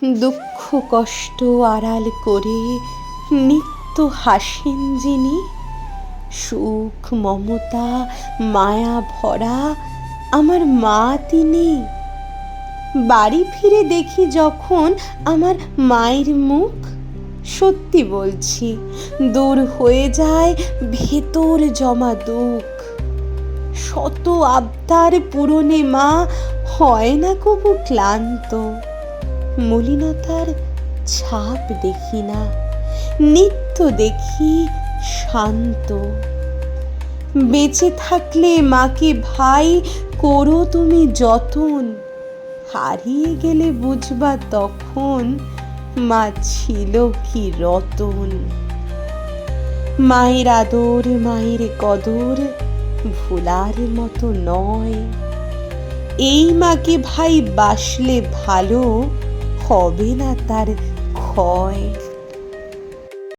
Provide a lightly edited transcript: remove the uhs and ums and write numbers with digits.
দুঃখ কষ্ট আড়াল করে নিত্য হাসেন যিনি, সুখ মমতা মায়া ভরা আমার মা তিনি। বাড়ি ফিরে দেখি যখন আমার মায়ের মুখ, সত্যি বলছি দূর হয়ে যায় ভেতর জমা দুঃখ। শত আবদার পূরণে মা হয় না কবু ক্লান্ত, মলিনতার ছাপ দেখি না, নিত্য দেখি শান্ত। বেঁচে থাকলে মাকে ভাই করো তুমি যতন, হারিয়ে গেলে বুঝবা তখন মা ছিল কি রতন। মায়ের আদর মায়ের কদর ভোলার মতো নয়, এই মাকে ভাই বাসলে ভালো হবে না তার ক্ষয়।